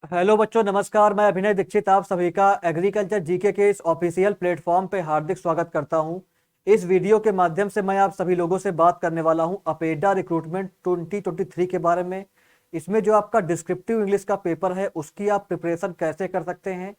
Hello बच्चों, नमस्कार। मैं अभिनय दीक्षित आप सभी का एग्रीकल्चर जीके के इस ऑफिशियल प्लेटफॉर्म पे हार्दिक स्वागत करता हूं। इस वीडियो के माध्यम से मैं आप सभी लोगों से बात करने वाला हूं अपेडा रिक्रूटमेंट 2023 के बारे में। इसमें जो आपका डिस्क्रिप्टिव इंग्लिश का पेपर है उसकी आप प्रिपरेशन कैसे कर सकते हैं।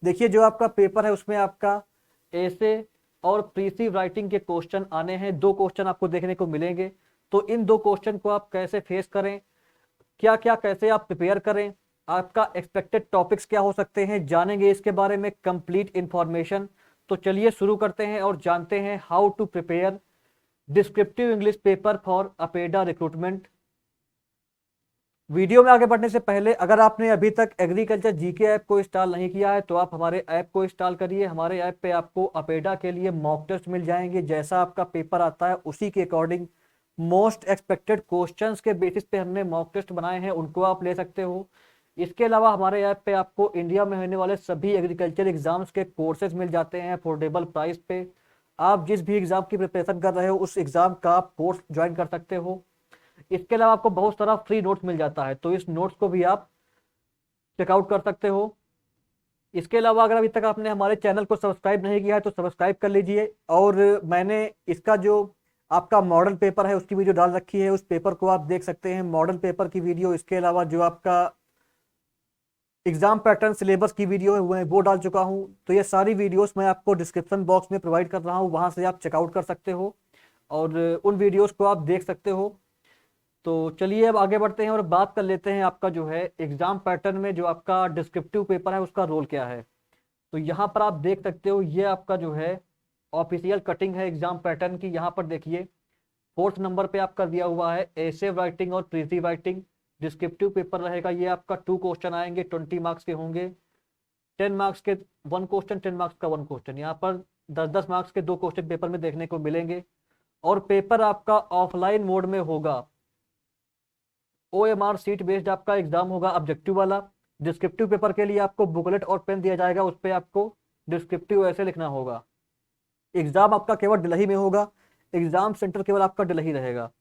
देखिए, जो आपका पेपर है उसमें आपका ऐसे और प्रीसिव राइटिंग के क्वेश्चन आने हैं। दो क्वेश्चन आपको देखने को मिलेंगे। तो इन दो क्वेश्चन को आप कैसे फेस करें, क्या क्या कैसे आप प्रिपेयर करें, आपका एक्सपेक्टेड टॉपिक्स क्या हो सकते हैं, जानेंगे इसके बारे में कंप्लीट इंफॉर्मेशन। तो चलिए शुरू करते हैं और जानते हैं how to prepare descriptive English paper for APEDA recruitment. Video में आगे बढ़ने से पहले अगर आपने अभी तक एग्रीकल्चर जीके ऐप को इंस्टॉल नहीं किया है तो आप हमारे ऐप को इंस्टॉल करिए। हमारे ऐप पे आपको अपेडा के लिए मॉक टेस्ट मिल जाएंगे। जैसा आपका पेपर आता है उसी के अकॉर्डिंग मोस्ट एक्सपेक्टेड क्वेश्चंस के बेसिस पे हमने मॉक टेस्ट बनाए हैं, उनको आप ले सकते हो। इसके अलावा हमारे ऐप पे आपको इंडिया में होने वाले सभी एग्रीकल्चर एग्जाम्स के कोर्सेज मिल जाते हैं अफोर्डेबल प्राइस पे। आप जिस भी एग्जाम की प्रिपरेशन कर रहे हो उस एग्जाम का आप कोर्स ज्वाइन कर सकते हो। इसके अलावा आपको बहुत सारा फ्री नोट्स मिल जाता है, तो इस नोट्स को भी आप चेकआउट कर सकते हो। इसके अलावा अगर अभी तक आपने हमारे चैनल को सब्सक्राइब नहीं किया है तो सब्सक्राइब कर लीजिए। और मैंने इसका जो आपका मॉडल पेपर है उसकी वीडियो डाल रखी है, उस पेपर को आप देख सकते हैं, मॉडल पेपर की वीडियो। इसके अलावा जो आपका एग्जाम पैटर्न सिलेबस की वीडियो है वो डाल चुका हूं। तो ये सारी वीडियोस मैं आपको डिस्क्रिप्शन बॉक्स में प्रोवाइड कर रहा हूं, वहां से आप चेकआउट कर सकते हो और उन वीडियोस को आप देख सकते हो। तो चलिए अब आगे बढ़ते हैं और बात कर लेते हैं आपका जो है एग्जाम पैटर्न में जो आपका डिस्क्रिप्टिव पेपर है उसका रोल क्या है। तो यहाँ पर आप देख सकते हो, ये आपका जो है ऑफिशियल कटिंग है एग्जाम पैटर्न की। यहाँ पर देखिए, फोर्थ नंबर पे आपका दिया हुआ है एसेव राइटिंग और प्रीसिव राइटिंग। डिस्क्रिप्टिव पेपर रहेगा, ये आपका 2 क्वेश्चन आएंगे, 20 मार्क्स के होंगे। 10 मार्क्स के 1 क्वेश्चन, 10 मार्क्स का 1 क्वेश्चन। यहाँ पर 10-10 मार्क्स के 2 क्वेश्चन पेपर में देखने को मिलेंगे। और पेपर आपका ऑफलाइन मोड में होगा। OMR सीट बेस्ड आपका एग्जाम होगा, ऑब्जेक्टिव वाला। डिस्क्रिप्टिव पेपर के लिए आपको बुकलेट और पेन दिया जाएगा, उस पर आपको डिस्क्रिप्टिव ऐसे लिखना होगा। एग्जाम आपका केवल दिल्ली में होगा, एग्जाम सेंटर केवल आपका दिल्ली रहेगा।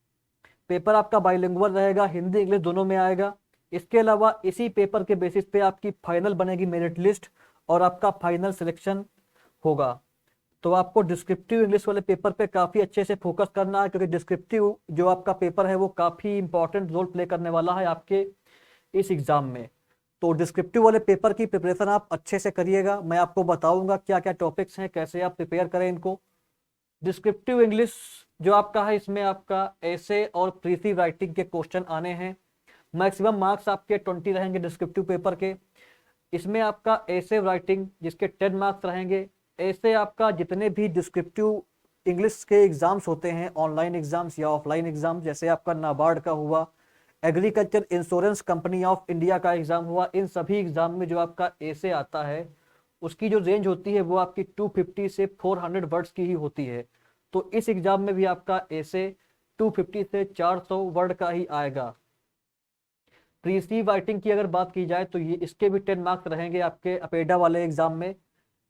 पेपर आपका बाइलिंगुअल रहेगा, हिंदी इंग्लिश दोनों में आएगा। इसके अलावा इसी पेपर के बेसिस पे आपकी फाइनल बनेगी मेरिट लिस्ट और आपका फाइनल सिलेक्शन होगा। तो आपको डिस्क्रिप्टिव इंग्लिश वाले पेपर पे काफी अच्छे से फोकस करना है, क्योंकि डिस्क्रिप्टिव जो आपका पेपर है वो काफी इंपॉर्टेंट रोल प्ले करने वाला है आपके इस एग्जाम में। तो डिस्क्रिप्टिव वाले पेपर की प्रिपरेशन आप अच्छे से करिएगा। मैं आपको बताऊंगा क्या क्या टॉपिक्स हैं, कैसे आप प्रिपेयर करें इनको। डिस्क्रिप्टिव इंग्लिश जो आपका है इसमें आपका ऐसे और प्रीसिव राइटिंग के क्वेश्चन आने हैं। मैक्सिमम मार्क्स आपके 20 रहेंगे डिस्क्रिप्टिव पेपर के। इसमें आपका ऐसे राइटिंग जिसके 10 मार्क्स रहेंगे। ऐसे आपका जितने भी डिस्क्रिप्टिव इंग्लिश के एग्जाम्स होते हैं, ऑनलाइन एग्जाम्स या ऑफलाइन एग्जाम, जैसे आपका नाबार्ड का हुआ, agriculture insurance company of India का एग्जाम हुआ, इन सभी एग्जाम में जो आपका ऐसे आता है उसकी जो रेंज होती है वो आपकी 250 से 400 वर्ड्स की ही होती है। तो इस एग्जाम में भी आपका ऐसे 250 से 400 वर्ड का ही आएगा। प्रीसीव राइटिंग की अगर बात की जाए तो ये इसके भी 10 मार्क्स रहेंगे आपके अपेडा वाले एग्जाम में।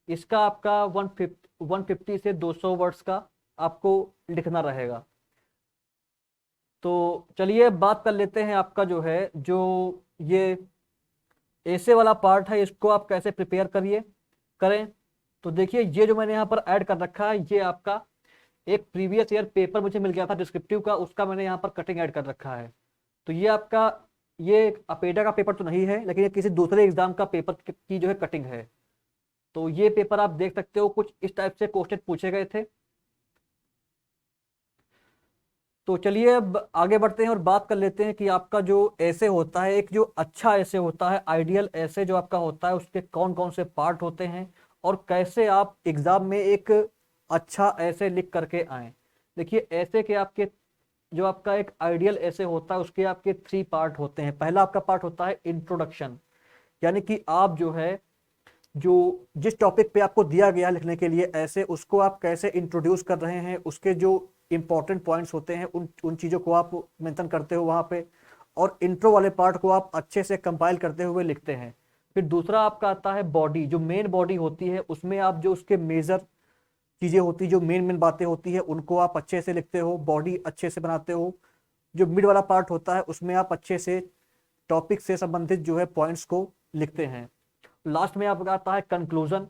इसका आपका 150 से 200 वर्ड्स का आपको लिखना रहेगा। तो चलिए बात कर लेते हैं आपका जो है जो ये ऐसे वाला पार्ट है इसको आप कैसे प्रिपेयर करें। तो देखिए, ये जो मैंने यहाँ पर ऐड कर रखा है ये आपका एक प्रीवियस ईयर पेपर मुझे मिल गया था डिस्क्रिप्टिव का, उसका मैंने यहाँ पर कटिंग ऐड कर रखा है। तो ये आपका ये अपेडा का पेपर तो नहीं है, लेकिन ये किसी दूसरे एग्जाम का पेपर की जो है कटिंग है। तो ये पेपर आप देख सकते हो, कुछ इस टाइप से क्वेश्चन पूछे गए थे। तो चलिए अब आगे बढ़ते हैं और बात कर लेते हैं कि आपका जो ऐसे होता है, एक जो अच्छा ऐसे होता है, आइडियल ऐसे जो आपका होता है, उसके कौन कौन से पार्ट होते हैं और कैसे आप एग्जाम में एक अच्छा ऐसे लिख करके आए। देखिए, ऐसे के आपके जो आपका एक आइडियल ऐसे होता है उसके आपके 3 पार्ट होते हैं। पहला आपका पार्ट होता है इंट्रोडक्शन, यानी कि आप जो है जो जिस टॉपिक पे आपको दिया गया लिखने के लिए ऐसे, उसको आप कैसे इंट्रोड्यूस कर रहे हैं, उसके जो इंपॉर्टेंट पॉइंट्स होते हैं उन उन चीज़ों को आप मेंशन करते हो वहाँ पे। और इंट्रो वाले पार्ट को आप अच्छे से कंपाइल करते हुए लिखते हैं। फिर दूसरा आपका आता है बॉडी, जो मेन बॉडी होती है उसमें आप जो उसके मेजर चीज़ें होती, जो मेन मेन बातें होती है उनको आप अच्छे से लिखते हो, बॉडी अच्छे से बनाते हो। जो मिड वाला पार्ट होता है उसमें आप अच्छे से टॉपिक से संबंधित जो है पॉइंट्स को लिखते हैं। लास्ट में आपका आता है कंक्लूजन।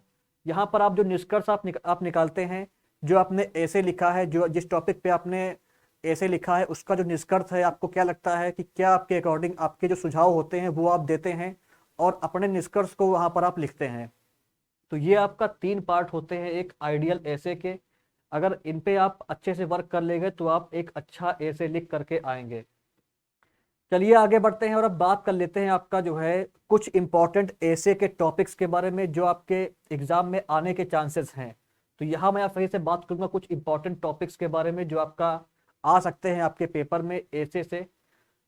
यहाँ पर आप जो निष्कर्ष आप निकालते हैं, जो आपने ऐसे लिखा है, जो जिस टॉपिक पे आपने ऐसे लिखा है उसका जो निष्कर्ष है, आपको क्या लगता है कि क्या आपके अकॉर्डिंग आपके जो सुझाव होते हैं वो आप देते हैं और अपने निष्कर्ष को वहाँ पर आप लिखते हैं। तो ये आपका 3 पार्ट होते हैं एक आइडियल ऐसे के। अगर इन पे आप अच्छे से वर्क कर लेंगे तो आप एक अच्छा ऐसे लिख करके आएंगे। चलिए आगे बढ़ते हैं और अब बात कर लेते हैं आपका जो है कुछ इंपॉर्टेंट ऐसे के टॉपिक्स के बारे में जो आपके एग्जाम में आने के चांसेस हैं। तो यहाँ मैं आप सही से बात करूंगा कुछ इंपॉर्टेंट टॉपिक्स के बारे में जो आपका आ सकते हैं आपके पेपर में ऐसे से।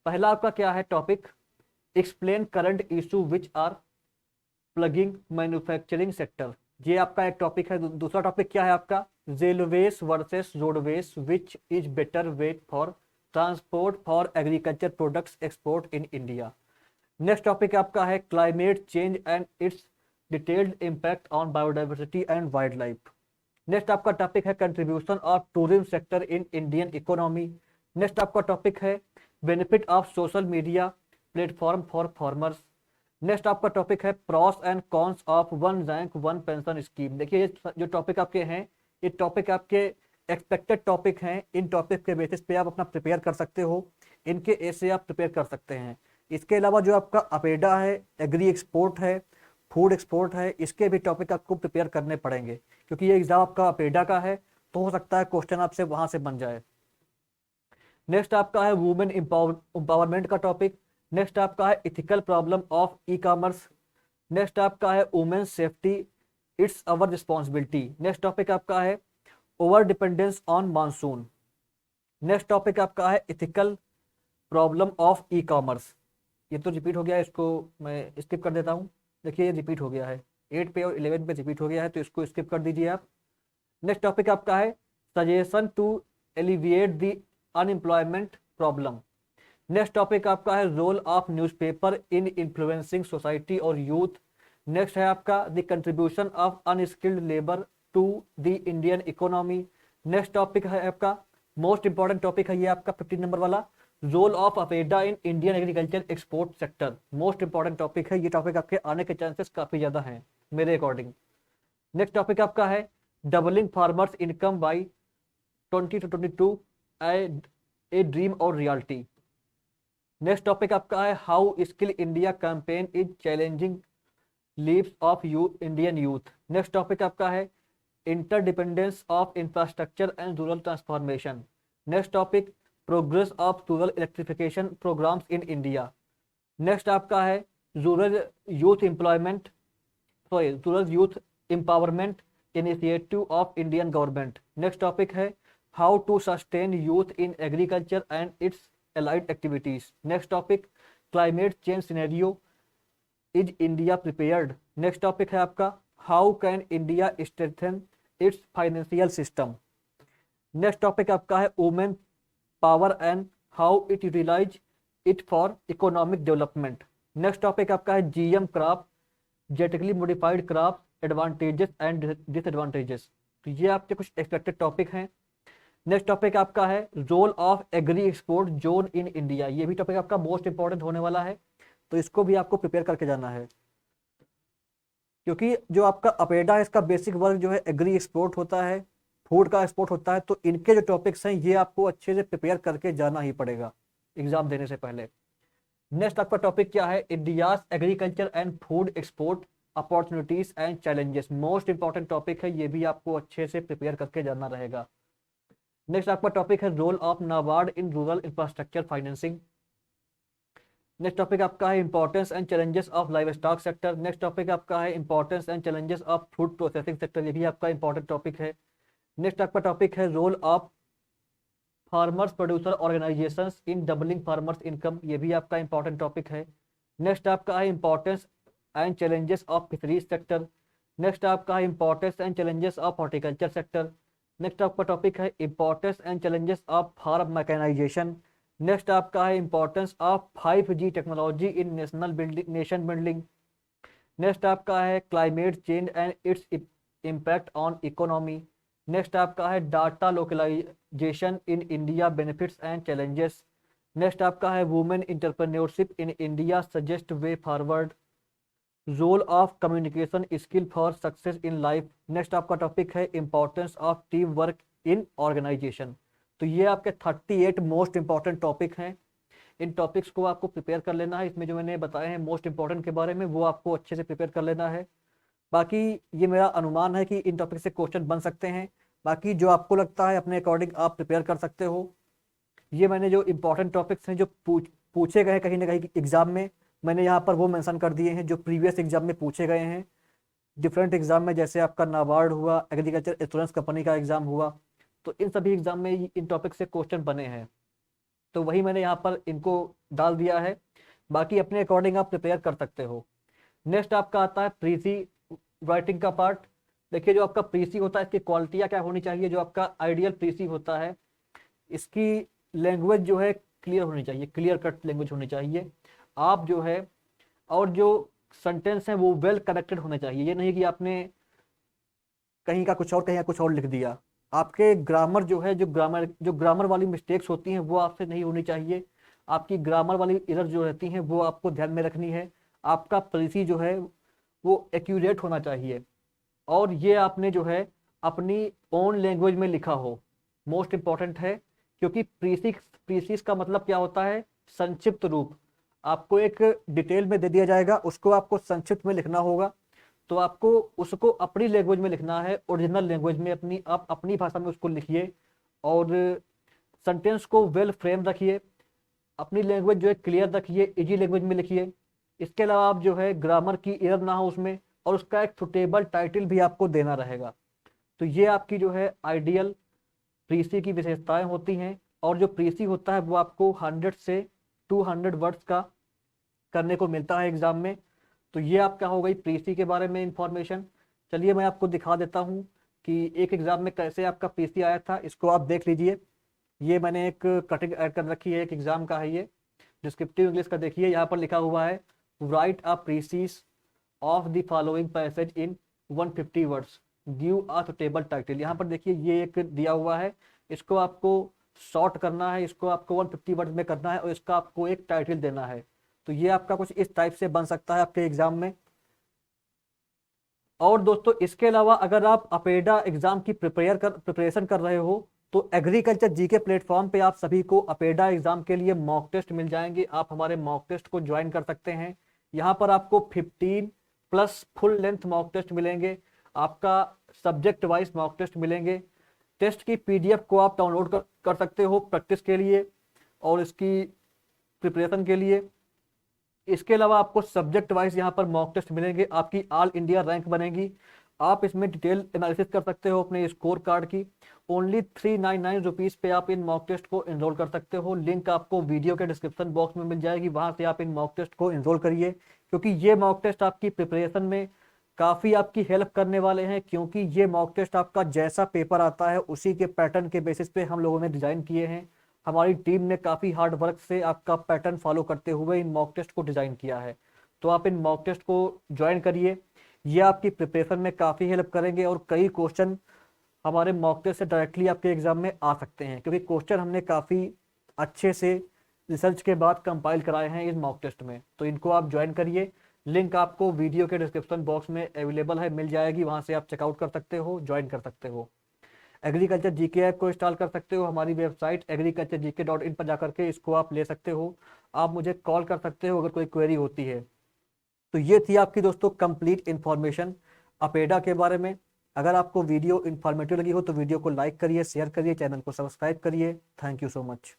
पहला आपका क्या है topic, explain current issue which are plugging manufacturing sector. ये आपका एक टॉपिक है। दूसरा टॉपिक क्या है आपका, railways versus roadways which is better way for transport for agriculture products export in India. Next topic आपका है climate change and it's detailed impact on biodiversity and wild life. Next आपका topic है contribution of tourism sector in Indian economy. Next आपका topic है benefit of social media platform for farmers. Next आपका topic है pros and cons of one rank one pension scheme. देखिए ये जो topic आपके हैं, ये टॉपिक आपके एक्सपेक्टेड टॉपिक हैं। इन टॉपिक के बेसिस पे आप अपना प्रिपेयर कर सकते हो, इनके ऐसे आप प्रिपेयर कर सकते हैं। इसके अलावा जो आपका अपेडा है, एग्री एक्सपोर्ट है, फूड एक्सपोर्ट है, इसके भी टॉपिक आपको प्रिपेयर करने पड़ेंगे क्योंकि ये एग्जाम आपका अपेडा का है, तो हो सकता है क्वेश्चन आपसे वहां से बन जाए। नेक्स्ट आपका है वुमेन एम्पावरमेंट का टॉपिक। नेक्स्ट आपका है ethical problem of e commerce. Next आपका है women safety it's our responsibility. Next topic आपका है over dependence on monsoon. Next topic आपका है ethical problem of e commerce. ये तो रिपीट हो गया है, इसको मैं स्किप कर देता हूँ। देखिए ये रिपीट हो गया है, 8 पे और 11 पे रिपीट हो गया है, तो इसको स्किप कर दीजिए आप। नेक्स्ट टॉपिक आपका है suggestion to alleviate the unemployment problem. Next topic आपका है role of newspaper in influencing society और यूथ। नेक्स्ट है आपका the contribution of unskilled labour to the Indian economy. Next topic है आपका मोस्ट इंपॉर्टेंट टॉपिक है ये आपका 15 नंबर वाला, role of APEDA in Indian agriculture export sector. Most important topic है ये, टॉपिक आपके आने के चांसेस काफी ज्यादा हैं मेरे अकॉर्डिंग। नेक्स्ट टॉपिक आपका है doubling farmers income by 2022 a dream और रियलिटी। नेक्स्ट टॉपिक आपका है how skill India campaign is challenging lives of Indian youth. Next topic आपका है interdependence of infrastructure and rural transformation. Next topic progress of rural electrification programs in India. Next आपका है rural youth employment rural youth empowerment initiative of Indian government. Next topic है how to sustain youth in agriculture and it's allied activities. Next topic climate change scenario, is India prepared? Next topic है आपका how can India strengthen its financial system? Next topic आपका है women power and how it utilize it for economic development. Next topic आपका है GM crop genetically modified crop advantages and disadvantages। तो ये आपके कुछ एक्सपेक्टेड टॉपिक हैं। Next topic आपका है role of agri export zone in India. ये भी टॉपिक आपका मोस्ट इंपॉर्टेंट होने वाला है, तो इसको भी आपको प्रिपेयर करके जाना है क्योंकि जो आपका अपेडा है इसका बेसिक वर्क जो है एग्री एक्सपोर्ट होता है, फूड का एक्सपोर्ट होता है, तो इनके जो टॉपिक्स हैं ये आपको अच्छे से प्रिपेयर करके जाना ही पड़ेगा एग्जाम देने से पहले। नेक्स्ट आपका टॉपिक क्या है India's agriculture and food export opportunities and challenges. Most important topic है, ये भी आपको अच्छे से प्रिपेयर करके जाना रहेगा। नेक्स्ट आपका टॉपिक है role of NABARD in rural infrastructure financing. Next topic आपका है importance and challenges of livestock sector. Next topic आपका है importance and challenges of food processing sector. ये भी आपका इंपॉर्टेंट टॉपिक है। नेक्स्ट आपका टॉपिक है role of farmers producer organisations in doubling farmers income. ये भी आपका इंपॉर्टेंट टॉपिक है। नेक्स्ट आपका है importance and challenges of fisheries sector. Next आपका है importance and challenges of horticulture sector. Next आपका टॉपिक है importance and challenges of farm mechanisation. Next आपका है importance of 5G technology in nation building. Next आपका है climate change and its impact on economy. Next आपका है data localisation in India benefits and challenges. Next आपका है women entrepreneurship in India suggest way forward. Role of communication skill for success in life. Next आपका topic है importance of team work in organisation. तो ये आपके 38 most important topic हैं। इन topics को आपको प्रिपेयर कर लेना है। इसमें जो मैंने बताए हैं मोस्ट इंपॉर्टेंट के बारे में, वो आपको अच्छे से प्रिपेयर कर लेना है। बाकी ये मेरा अनुमान है कि इन टॉपिक से क्वेश्चन बन सकते हैं। बाकी जो आपको लगता है अपने अकॉर्डिंग आप प्रिपेयर कर सकते हो। ये मैंने जो इंपॉर्टेंट टॉपिक्स हैं जो पूछे गए हैं कहीं ना कहीं एग्जाम में, मैंने यहाँ पर वो मेंशन कर दिए हैं जो प्रीवियस एग्जाम में पूछे गए हैं डिफरेंट एग्जाम में। जैसे आपका नाबार्ड हुआ, एग्रीकल्चर इंश्योरेंस कंपनी का एग्जाम हुआ, तो इन सभी एग्जाम में इन टॉपिक से क्वेश्चन बने हैं। तो वही मैंने यहाँ पर इनको डाल दिया है। बाकी अपने अकॉर्डिंग आप प्रिपेयर कर सकते हो। नेक्स्ट आपका आता है प्रीसी राइटिंग का पार्ट। देखिए जो आपका प्रीसी होता है इसकी क्वालिटियाँ क्या होनी चाहिए। जो आपका आइडियल प्रीसी होता है इसकी लैंग्वेज जो है क्लियर होनी चाहिए, क्लियर कट लैंग्वेज होनी चाहिए। आप जो है और जो सेंटेंस है वो वेल कनेक्टेड होने चाहिए। ये नहीं कि आपने कहीं का कुछ और कहीं का कुछ और लिख दिया। आपके ग्रामर जो है, जो ग्रामर वाली मिस्टेक्स होती हैं वो आपसे नहीं होनी चाहिए। आपकी ग्रामर वाली एरर जो रहती हैं वो आपको ध्यान में रखनी है। आपका पॉलिसी जो है वो एक्यूरेट होना चाहिए और ये आपने जो है अपनी ओन लैंग्वेज में लिखा हो, मोस्ट इंपॉर्टेंट है। क्योंकि प्रीसिस का मतलब क्या होता है, संक्षिप्त रूप। आपको एक डिटेल में दे दिया जाएगा, उसको आपको संक्षिप्त में लिखना होगा। तो आपको उसको अपनी लैंग्वेज में लिखना है, ओरिजिनल लैंग्वेज में अपनी, आप अपनी भाषा में उसको लिखिए और सेंटेंस को वेल फ्रेम रखिए। अपनी लैंग्वेज जो है क्लियर रखिए, इजी लैंग्वेज में लिखिए। इसके अलावा आप जो है ग्रामर की एरर ना हो उसमें, और उसका एक सुटेबल टाइटल भी आपको देना रहेगा। तो ये आपकी जो है आइडियल प्रीसी की विशेषताएं होती हैं। और जो प्रीसी होता है वो आपको 100 से 200 वर्ड्स का करने को मिलता है एग्जाम में। तो ये आपका हो गई प्रीसी के बारे में इंफॉर्मेशन। चलिए मैं आपको दिखा देता हूँ कि एक एग्जाम में कैसे आपका प्रीसी आया था, इसको आप देख लीजिए। ये मैंने एक कटिंग ऐड कर रखी है, एक एग्जाम का है ये, डिस्क्रिप्टिव इंग्लिश का। देखिए यहाँ पर लिखा हुआ है write a precis of the following passage in 150 words, give a suitable title. यहाँ पर देखिए ये एक दिया हुआ है, इसको आपको शॉर्ट करना है, इसको आपको 150 वर्ड में करना है और इसका आपको एक टाइटल देना है। तो ये आपका कुछ इस टाइप से बन सकता है आपके एग्जाम में। और दोस्तों इसके अलावा अगर आप अपेडा एग्जाम की प्रिपरेशन कर रहे हो तो एग्रीकल्चर जीके प्लेटफॉर्म पे आप सभी को अपेडा एग्जाम के लिए मॉक टेस्ट मिल जाएंगे। आप हमारे मॉक टेस्ट को ज्वाइन कर सकते हैं। यहाँ पर आपको 15 plus full length mock test मिलेंगे, आपका सब्जेक्ट वाइज मॉक टेस्ट मिलेंगे। टेस्ट की पीडीएफ को आप डाउनलोड कर सकते हो प्रैक्टिस के लिए और इसकी प्रिपरेशन के लिए। इसके अलावा आपको सब्जेक्ट वाइज यहाँ पर मॉक टेस्ट मिलेंगे, आपकी ऑल इंडिया रैंक बनेगी। आप इसमें डिटेल एनालिसिस कर सकते हो अपने स्कोर कार्ड की। ओनली 399 रुपीज़ पे आप इन मॉक टेस्ट को एनरोल कर सकते हो। लिंक आपको वीडियो के डिस्क्रिप्शन बॉक्स में मिल जाएगी, वहाँ से आप इन मॉक टेस्ट को एनरोल करिए। क्योंकि ये मॉक टेस्ट आपकी प्रिपरेशन में काफ़ी आपकी हेल्प करने वाले हैं। क्योंकि ये मॉक टेस्ट आपका जैसा पेपर आता है उसी के पैटर्न के बेसिस पे हम लोगों ने डिज़ाइन किए हैं। हमारी टीम ने काफ़ी हार्ड वर्क से आपका पैटर्न फॉलो करते हुए इन मॉक टेस्ट को डिज़ाइन किया है। तो आप इन मॉक टेस्ट को ज्वाइन करिए, ये आपकी प्रिपरेशन में काफ़ी हेल्प करेंगे और कई क्वेश्चन हमारे मॉक टेस्ट से डायरेक्टली आपके एग्जाम में आ सकते हैं। क्योंकि क्वेश्चन हमने काफ़ी अच्छे से रिसर्च के बाद कंपाइल कराए हैं इस मॉक टेस्ट में। तो इनको आप ज्वाइन करिए, लिंक आपको वीडियो के डिस्क्रिप्शन बॉक्स में अवेलेबल है, मिल जाएगी, वहाँ से आप चेकआउट कर सकते हो, ज्वाइन कर सकते हो। एग्रीकल्चर जीके ऐप को इंस्टॉल कर सकते हो, हमारी वेबसाइट agriculturegk.in पर जाकर के इसको आप ले सकते हो। आप मुझे कॉल कर सकते हो अगर कोई क्वेरी होती है। तो ये थी आपकी दोस्तों कंप्लीट इन्फॉर्मेशन अपेडा के बारे में। अगर आपको वीडियो इन्फॉर्मेटिव लगी हो तो वीडियो को लाइक करिए, शेयर करिए, चैनल को सब्सक्राइब करिए। Thank you so much.